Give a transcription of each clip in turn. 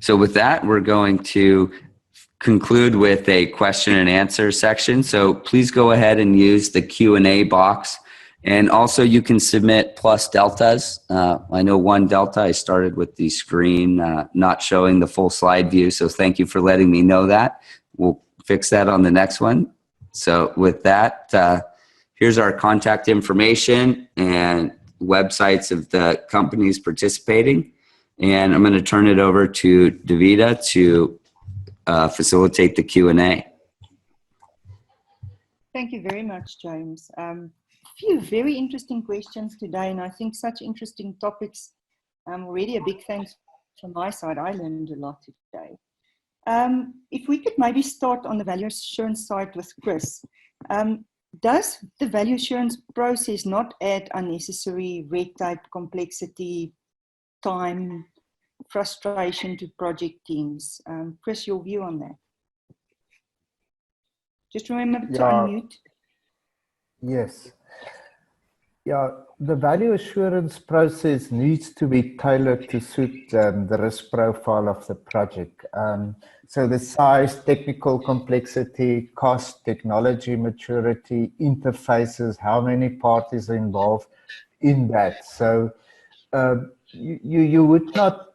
So with that, we're going to conclude with a question and answer section. So please go ahead and use the Q&A box. And also you can submit plus deltas. I know one delta, I started with the screen not showing the full slide view. So thank you for letting me know that. We'll fix that on the next one. So with that, here's our contact information and websites of the companies participating. And I'm going to turn it over to Davida to facilitate the Q&A. Thank you very much, James. Few very interesting questions today, and I think such interesting topics. Already a big thanks from my side. I learned a lot today. If we could maybe start on the value assurance side with Chris. Does the value assurance process not add unnecessary red tape, complexity, time, frustration to project teams? Chris, your view on that? Just remember to unmute. Yes. Yeah, the value assurance process needs to be tailored to suit the risk profile of the project. So the size, technical complexity, cost, technology maturity, interfaces, how many parties are involved in that. So you would not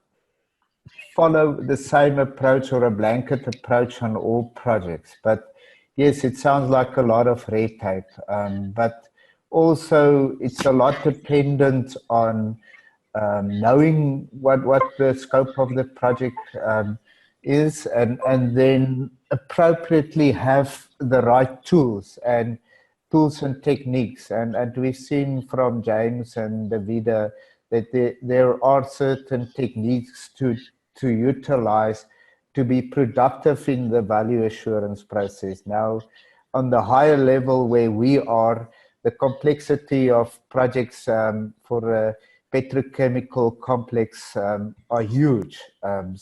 follow the same approach or a blanket approach on all projects. But yes, it sounds like a lot of red tape, but also it's a lot dependent on knowing what the scope of the project is, and then appropriately have the right tools and techniques. And we've seen from James and Davida that there are certain techniques to utilize to be productive in the value assurance process. Now, on the higher level where we are, the complexity of projects for a petrochemical complex are huge. And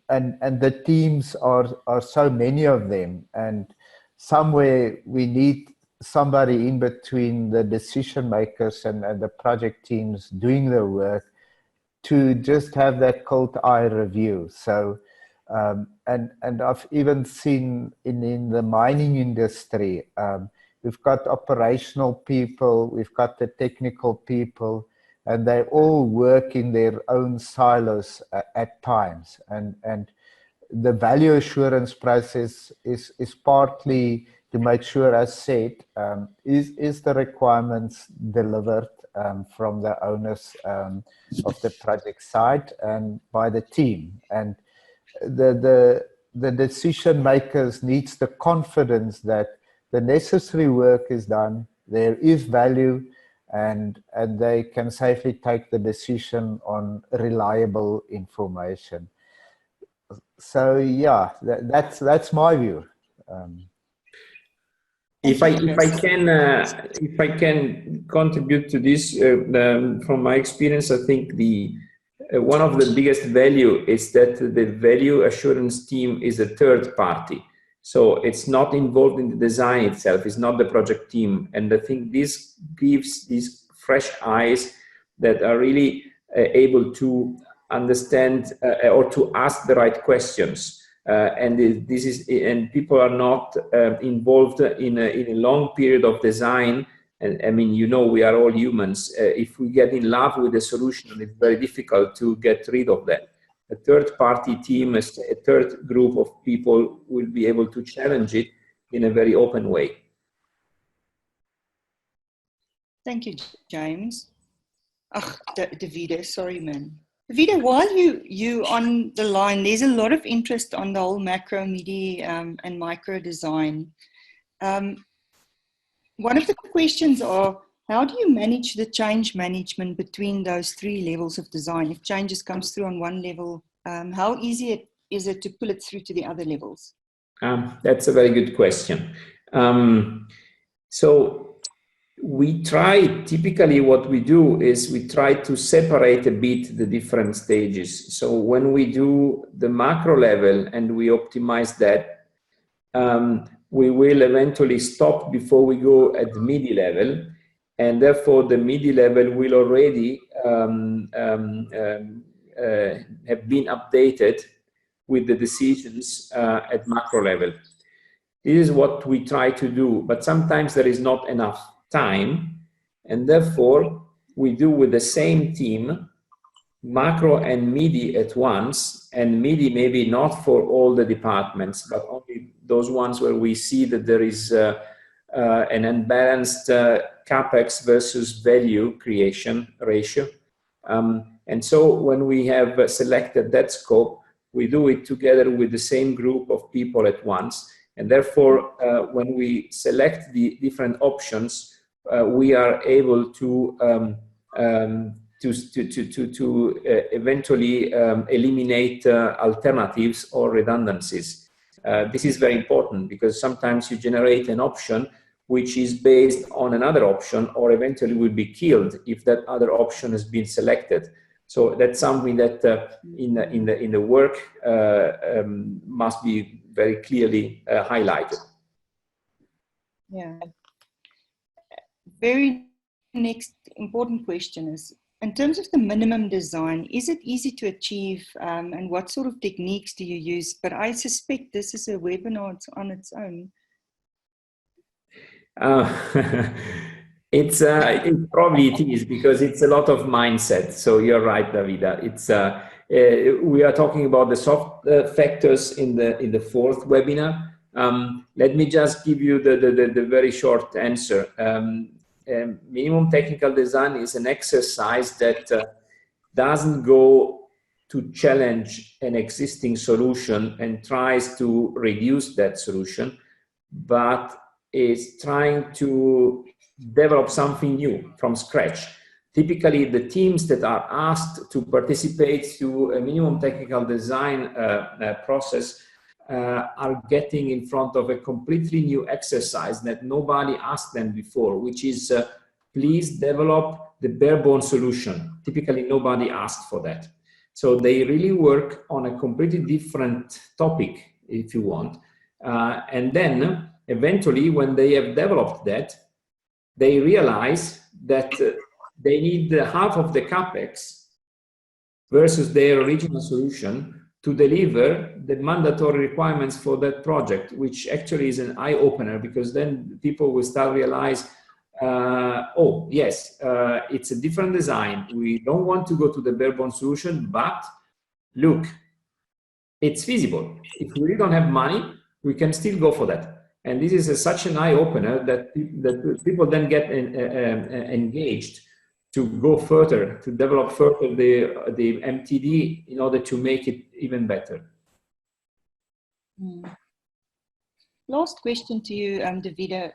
the teams are so many of them, and somewhere we need somebody in between the decision makers and the project teams doing the work to just have that cold eye review. So, and I've even seen in the mining industry, we've got operational people, we've got the technical people, and they all work in their own silos at times. And the value assurance process is partly to make sure, as said, is the requirements delivered from the owners of the project side and by the team. And the decision makers needs the confidence that the necessary work is done, there is value, and they can safely take the decision on reliable information. So yeah, that's my view. If I can contribute to this from my experience, I think one of the biggest value is that the value assurance team is a third party. So it's not involved in the design itself, it's not the project team. And I think this gives these fresh eyes that are really able to understand or to ask the right questions. And people are not involved in a long period of design. And I mean, you know, we are all humans. If we get in love with the solution, it's very difficult to get rid of that. A third-party team, a third group of people will be able to challenge it in a very open way. Thank you, James. Davida, sorry, man. Davida, while you on the line, there's a lot of interest on the whole macro, midi, and micro design. One of the questions are, how do you manage the change management between those three levels of design? If changes comes through on one level, how easy is it to pull it through to the other levels? That's a very good question. So we try, typically what we do is we try to separate a bit the different stages. So when we do the macro level and we optimize that, we will eventually stop before we go at the MIDI level. And therefore the MIDI level will already have been updated with the decisions at macro level. This is what we try to do, but sometimes there is not enough time, and therefore we do with the same team macro and MIDI at once, and MIDI maybe not for all the departments, but only those ones where we see that there is an unbalanced capex versus value creation ratio. And so when we have selected that scope, we do it together with the same group of people at once. And therefore, when we select the different options, we are able to eventually eliminate alternatives or redundancies. This is very important because sometimes you generate an option which is based on another option, or eventually will be killed if that other option has been selected. So that's something that in the work must be very clearly highlighted. Yeah. Very next important question is, in terms of the minimum design, is it easy to achieve, and what sort of techniques do you use? But I suspect this is a webinar on its own. It probably it is, because it's a lot of mindset. So you're right, Davida. It's we are talking about the soft factors in the fourth webinar. Let me just give you the very short answer. Minimum technical design is an exercise that doesn't go to challenge an existing solution and tries to reduce that solution, but is trying to develop something new from scratch. Typically, the teams that are asked to participate to a minimum technical design process are getting in front of a completely new exercise that nobody asked them before, which is please develop the bare bones solution. Typically, nobody asked for that. So they really work on a completely different topic, if you want. And then eventually, when they have developed that, they realize that they need half of the capex versus their original solution to deliver the mandatory requirements for that project, which actually is an eye-opener, because then people will start realize, oh, yes, it's a different design. We don't want to go to the bare bones solution, but look, it's feasible. If we really don't have money, we can still go for that. And this is such an eye-opener that people then get engaged to go further, to develop further the MTD in order to make it even better. Last question to you, Davida.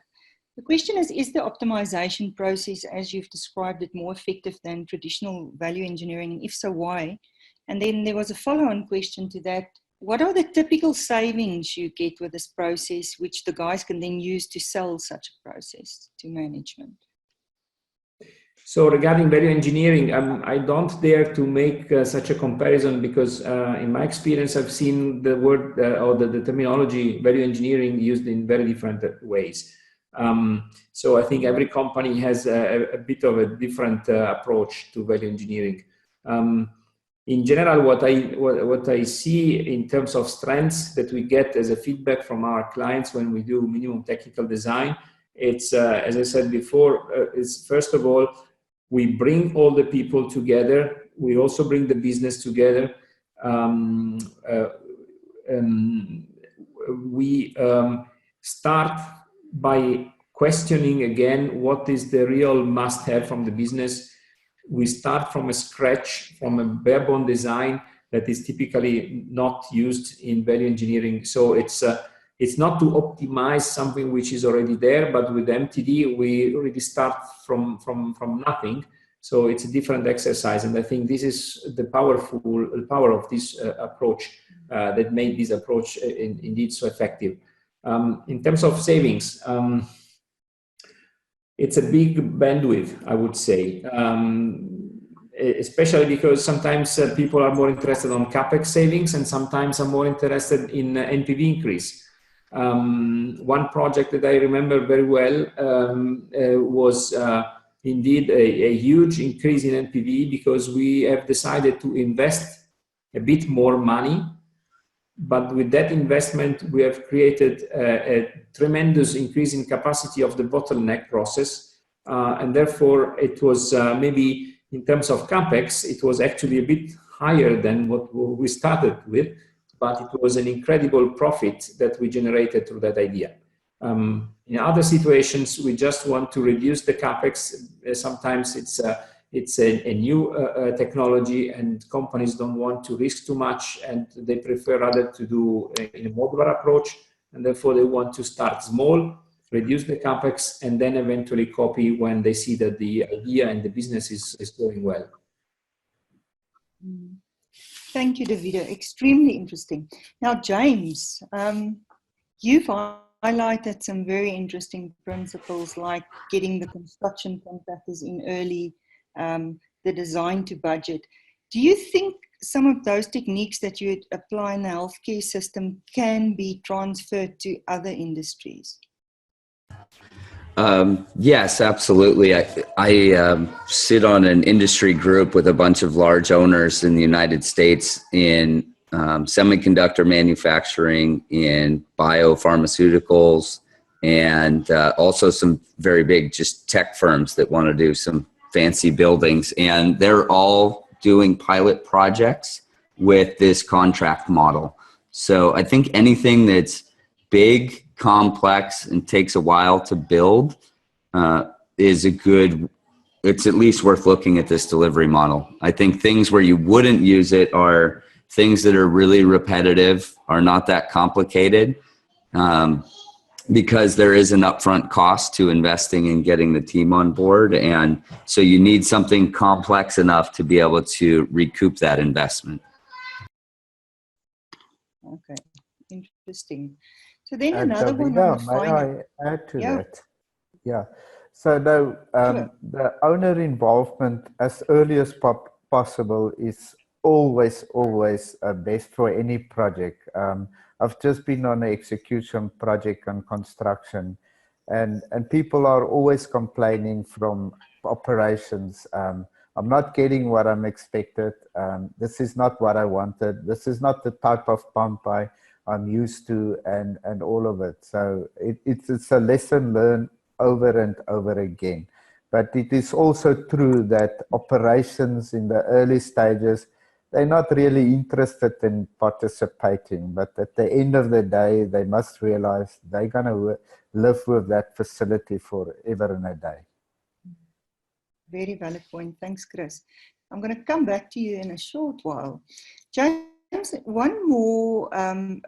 The question is the optimization process, as you've described it, more effective than traditional value engineering? And if so, why? And then there was a follow-on question to that. What are the typical savings you get with this process, which the guys can then use to sell such a process to management? So regarding value engineering, I don't dare to make such a comparison, because in my experience, I've seen the word or the terminology value engineering used in very different ways. So I think every company has a bit of a different approach to value engineering. In general, what I see in terms of strengths that we get as a feedback from our clients when we do minimum technical design, it's, as I said before, is first of all, we bring all the people together. We also bring the business together. We start by questioning again what is the real must-have from the business. We start from a scratch, from a bare bone design that is typically not used in value engineering. So it's not to optimize something which is already there, but with MTD we really start from nothing. So it's a different exercise, and I think this is the power of this approach that made this approach indeed so effective. In terms of savings, it's a big bandwidth, I would say, especially because sometimes people are more interested on capex savings, and sometimes are more interested in NPV increase. One project that I remember very well was indeed a huge increase in NPV because we have decided to invest a bit more money. But with that investment, we have created a tremendous increase in capacity of the bottleneck process. And therefore, it was maybe in terms of CapEx, it was actually a bit higher than what we started with, but it was an incredible profit that we generated through that idea. In other situations, we just want to reduce the CapEx. Sometimes it's a new technology and companies don't want to risk too much and they prefer rather to do in a modular approach, and therefore they want to start small, reduce the CapEx, and then eventually copy when they see that the idea and the business is going well. Thank you, Davido. Extremely interesting. Now, James, you've highlighted some very interesting principles like getting the construction contractors in early, the design to budget. Do you think some of those techniques that you apply in the healthcare system can be transferred to other industries? Yes, absolutely. I sit on an industry group with a bunch of large owners in the United States in semiconductor manufacturing, in biopharmaceuticals, and also some very big just tech firms that want to do some fancy buildings. And they're all doing pilot projects with this contract model. So I think anything that's big, complex, and takes a while to build is it's at least worth looking at this delivery model. I think things where you wouldn't use it are things that are really repetitive, are not that complicated, because there is an upfront cost to investing in getting the team on board. And so you need something complex enough to be able to recoup that investment. Okay, interesting. So then another one on the finance. May I add to that? Yeah. So no, the owner involvement as early as possible is always best for any project. I've just been on an execution project on construction, and people are always complaining from operations. I'm not getting what I'm expected. This is not what I wanted. This is not the type of pump I'm used to, and all of it. So it's a lesson learned over and over again. But it is also true that operations in the early stages, they're not really interested in participating. But at the end of the day, they must realize they're going to live with that facility forever and a day. Very valid point. Thanks, Chris. I'm going to come back to you in a short while. James, one more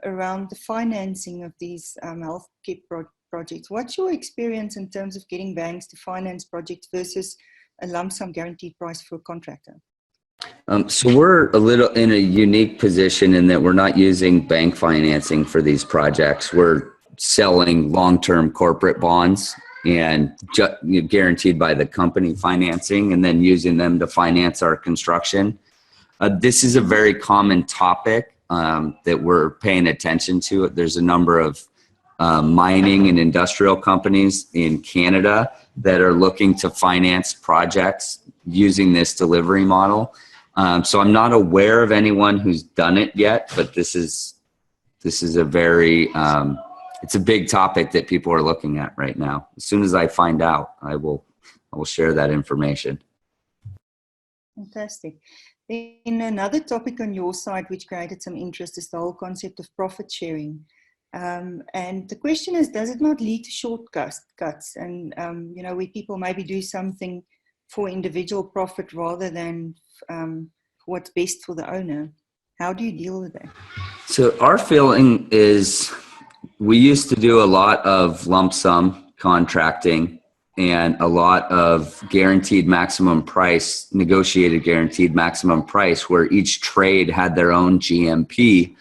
around the financing of these healthcare projects. What's your experience in terms of getting banks to finance projects versus a lump sum guaranteed price for a contractor? So we're a little in a unique position in that we're not using bank financing for these projects. We're selling long-term corporate bonds and guaranteed by the company financing, and then using them to finance our construction. This is a very common topic that we're paying attention to. There's a number of mining and industrial companies in Canada that are looking to finance projects using this delivery model. So I'm not aware of anyone who's done it yet, but this is a very it's a big topic that people are looking at right now. As soon as I find out, I will share that information. Fantastic. Then another topic on your side which created some interest is the whole concept of profit sharing. And the question is, does it not lead to shortcuts and, where people maybe do something for individual profit rather than what's best for the owner? How do you deal with that? So our feeling is we used to do a lot of lump sum contracting and a lot of guaranteed maximum price, negotiated guaranteed maximum price, where each trade had their own GMP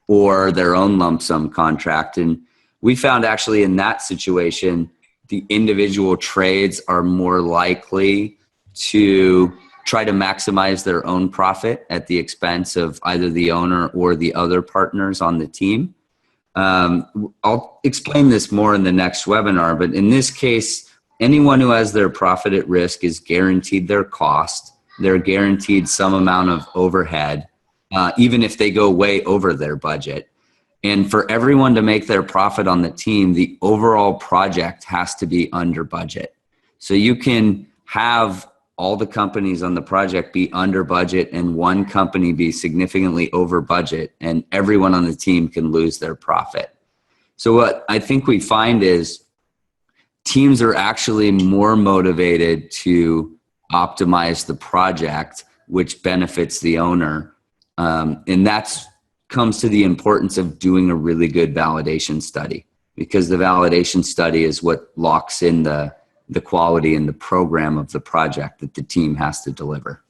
or their own lump sum contract. And we found actually in that situation, the individual trades are more likely to try to maximize their own profit at the expense of either the owner or the other partners on the team. I'll explain this more in the next webinar, but in this case, anyone who has their profit at risk is guaranteed their cost. They're guaranteed some amount of overhead, even if they go way over their budget. And for everyone to make their profit on the team, the overall project has to be under budget. So you can have all the companies on the project be under budget and one company be significantly over budget, and everyone on the team can lose their profit. So what I think we find is teams are actually more motivated to optimize the project, which benefits the owner. And that's comes to the importance of doing a really good validation study, because the validation study is what locks in the quality and the program of the project that the team has to deliver.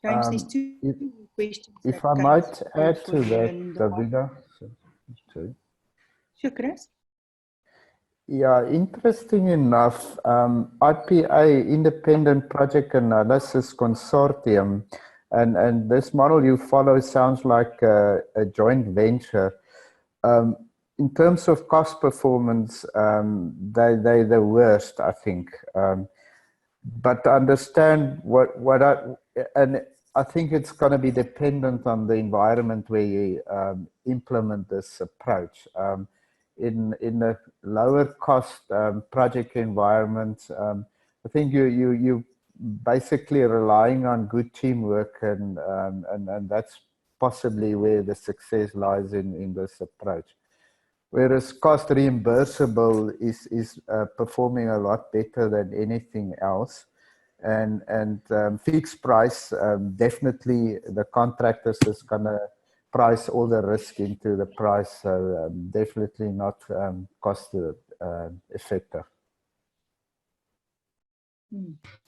James, there's two questions. If that I came might through add for to you, that, and Davida. Sure, Chris. Yeah, interesting enough, IPA, Independent Project Analysis Consortium, and this model you follow sounds like a joint venture. In terms of cost performance, they're the worst, I think. But to understand and I think it's going to be dependent on the environment where you implement this approach. In a lower cost project environment, I think you basically relying on good teamwork, and that's possibly where the success lies in this approach. Whereas cost reimbursable is performing a lot better than anything else, and fixed price, definitely the contractors is gonna price all the risk into the price, so definitely not cost effective.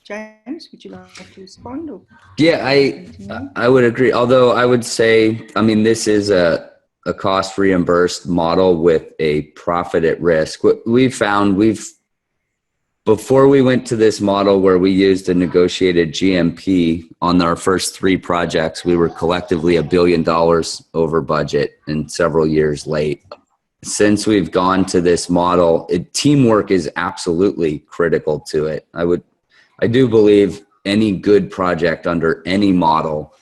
James, would you like to respond? Or Yeah, I would agree. Although I would say, I mean, this is a cost reimbursed model with a profit at risk. What we found, before we went to this model where we used a negotiated GMP on our first 3 projects, we were collectively $1 billion over budget and several years late. Since we've gone to this model, teamwork is absolutely critical to it. I do believe any good project under any model,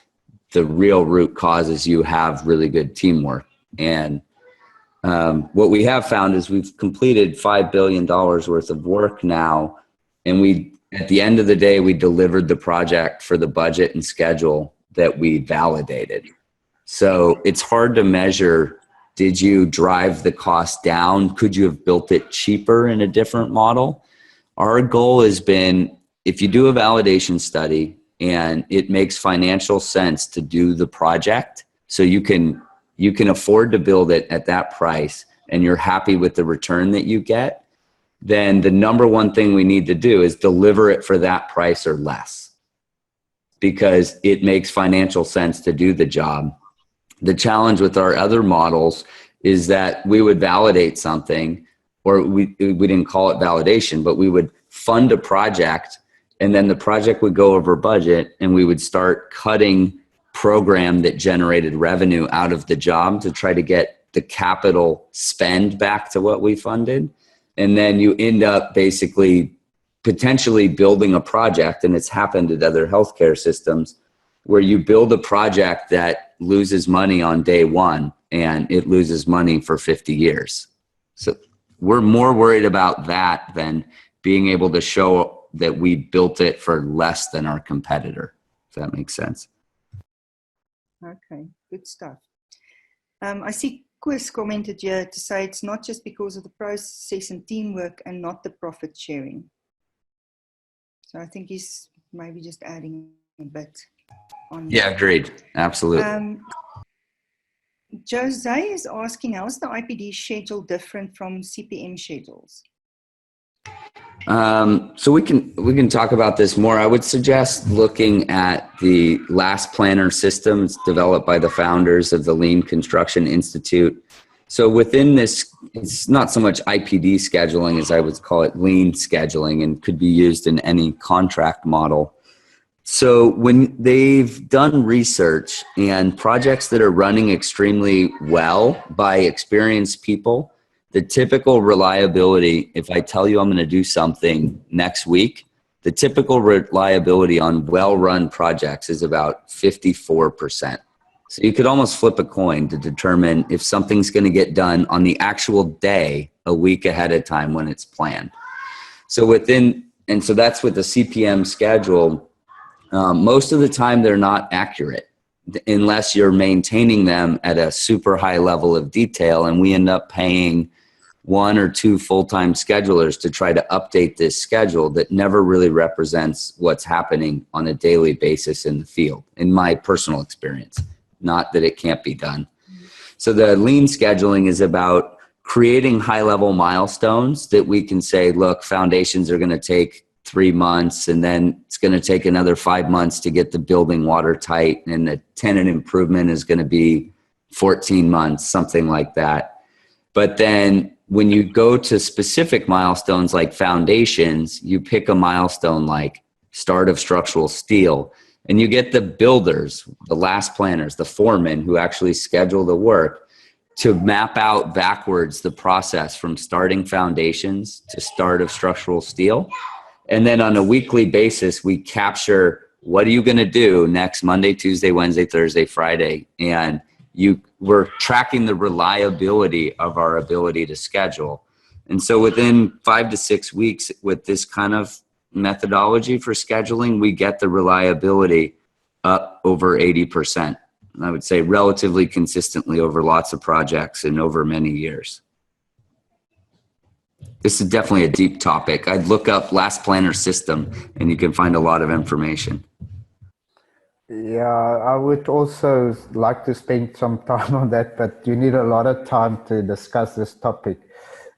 the real root cause is you have really good teamwork. And what we have found is we've completed $5 billion worth of work now. And at the end of the day, we delivered the project for the budget and schedule that we validated. So it's hard to measure, did you drive the cost down? Could you have built it cheaper in a different model? Our goal has been, if you do a validation study and it makes financial sense to do the project, so you can afford to build it at that price and you're happy with the return that you get, then the number one thing we need to do is deliver it for that price or less, because it makes financial sense to do the job. The challenge with our other models is that we would validate something, or we didn't call it validation, but we would fund a project, and then the project would go over budget, and we would start cutting program that generated revenue out of the job to try to get the capital spend back to what we funded. And then you end up basically potentially building a project, and it's happened at other healthcare systems, where you build a project that loses money on day one and it loses money for 50 years. So we're more worried about that than being able to show that we built it for less than our competitor, if that makes sense. Okay, good stuff. I see Chris commented here to say it's not just because of the process and teamwork and not the profit sharing. So I think he's maybe just adding a bit on. Yeah, agreed. Absolutely. Jose is asking, how is the IPD schedule different from CPM schedules? So we can talk about this more. I would suggest looking at the Last Planner systems developed by the founders of the Lean Construction Institute. So within this, it's not so much IPD scheduling as I would call it lean scheduling, and could be used in any contract model. So when they've done research and projects that are running extremely well by experienced people, the typical reliability, if I tell you I'm going to do something next week, the typical reliability on well-run projects is about 54%. So you could almost flip a coin to determine if something's going to get done on the actual day a week ahead of time when it's planned. So so that's with the CPM schedule. Most of the time they're not accurate unless you're maintaining them at a super high level of detail, and we end up paying 1 or 2 full-time schedulers to try to update this schedule that never really represents what's happening on a daily basis in the field, in my personal experience. Not that it can't be done. So the lean scheduling is about creating high-level milestones that we can say, look, foundations are going to take 3 months, and then it's going to take another 5 months to get the building watertight, and the tenant improvement is going to be 14 months, something like that. But then when you go to specific milestones like foundations, you pick a milestone like start of structural steel, and you get the builders, the last planners, the foremen who actually schedule the work to map out backwards the process from starting foundations to start of structural steel. And then on a weekly basis, we capture what are you going to do next Monday, Tuesday, Wednesday, Thursday, Friday. And we're tracking the reliability of our ability to schedule. And so within 5 to 6 weeks with this kind of methodology for scheduling, we get the reliability up over 80%. I would say relatively consistently over lots of projects and over many years. This is definitely a deep topic. I'd look up Last Planner System and you can find a lot of information. Yeah, I would also like to spend some time on that, but you need a lot of time to discuss this topic.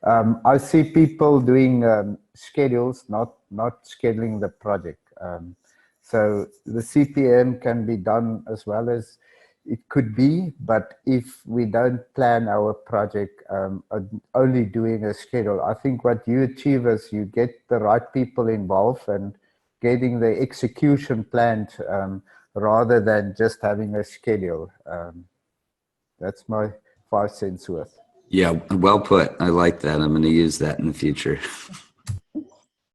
I see people doing schedules, not scheduling the project. So the CPM can be done as well as it could be, but if we don't plan our project, only doing a schedule, I think what you achieve is you get the right people involved and getting the execution planned rather than just having a schedule. That's my 5 cents worth. Yeah, well put. I like that. I'm going to use that in the future.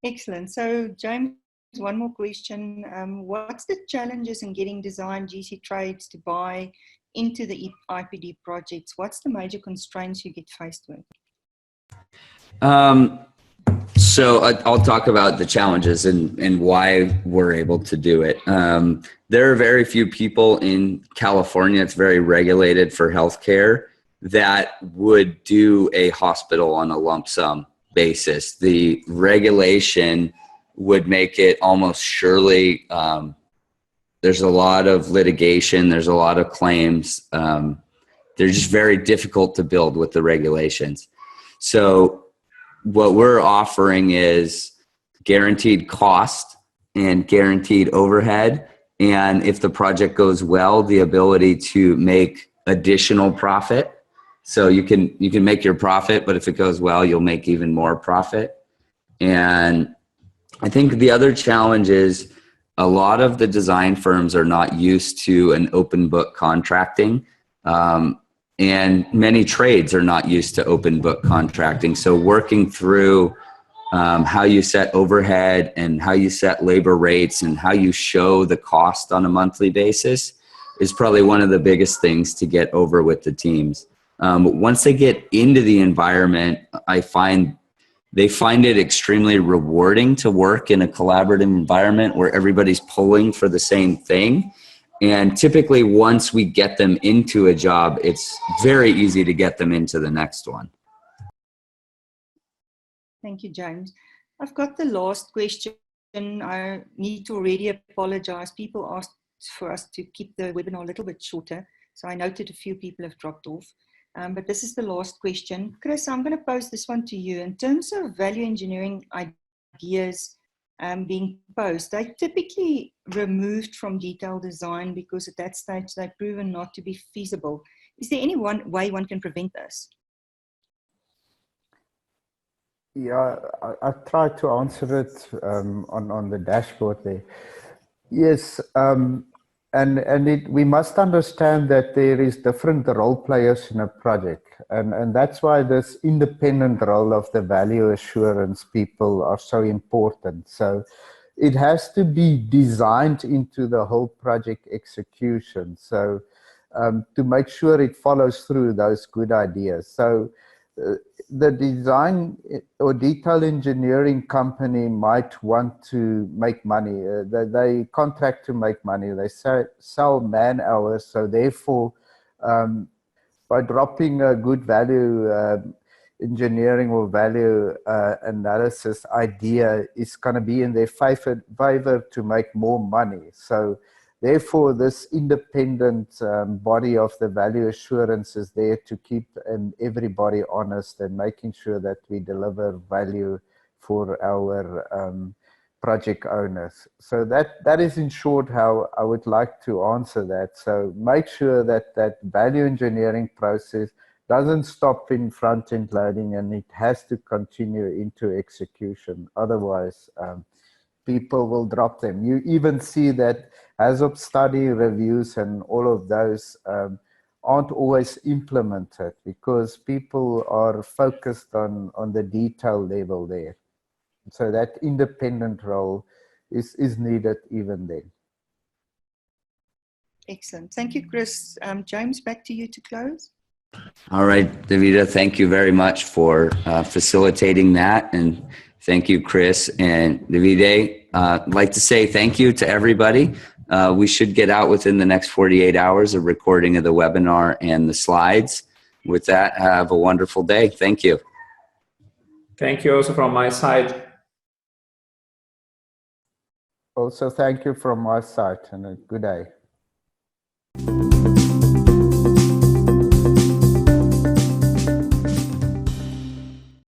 Excellent. So James, one more question. What's the challenges in getting design GC trades to buy into the IPD projects? What's the major constraints you get faced with? So I'll talk about the challenges and why we're able to do it. There are very few people in California, it's very regulated for healthcare, that would do a hospital on a lump sum basis. The regulation would make it almost surely, there's a lot of litigation, there's a lot of claims. They're just very difficult to build with the regulations. So what we're offering is guaranteed cost and guaranteed overhead. And if the project goes well, the ability to make additional profit. So you can make your profit, but if it goes well, you'll make even more profit. And I think the other challenge is a lot of the design firms are not used to an open book contracting. And many trades are not used to open book contracting. So working through how you set overhead and how you set labor rates and how you show the cost on a monthly basis is probably one of the biggest things to get over with the teams. Once they get into the environment, they find it extremely rewarding to work in a collaborative environment where everybody's pulling for the same thing. And typically once we get them into a job, it's very easy to get them into the next one. Thank you, James. I've got the last question. I need to already apologize. People asked for us to keep the webinar a little bit shorter. So I noted a few people have dropped off. But this is the last question. Chris, I'm going to pose this one to you. In terms of value engineering ideas being posed, they're typically removed from detailed design because at that stage they're proven not to be feasible. Is there any way one can prevent this? Yeah, I tried to answer it on the dashboard there. Yes, we must understand that there is different role players in a project, and that's why this independent role of the value assurance people are so important. So it has to be designed into the whole project execution. So to make sure it follows through those good ideas. So the design or detail engineering company might want to make money. They contract to make money. They sell man hours. So therefore, by dropping a good value engineering or value analysis idea is going to be in their favor to make more money. So therefore, this independent body of the value assurance is there to keep everybody honest and making sure that we deliver value for our project owners. So that is in short how I would like to answer that. So make sure that that value engineering process doesn't stop in front-end loading, and it has to continue into execution. Otherwise, people will drop them. You even see that HAZOP study reviews and all of those aren't always implemented because people are focused on the detail level there. So that independent role is needed even then. Excellent. Thank you, Chris. James, back to you to close. All right, Davida, thank you very much for facilitating that. And thank you, Chris and Davide. I'd like to say thank you to everybody. We should get out within the next 48 hours a recording of the webinar and the slides. With that, have a wonderful day. Thank you. Thank you also from my side. Also, thank you from my side and a good day.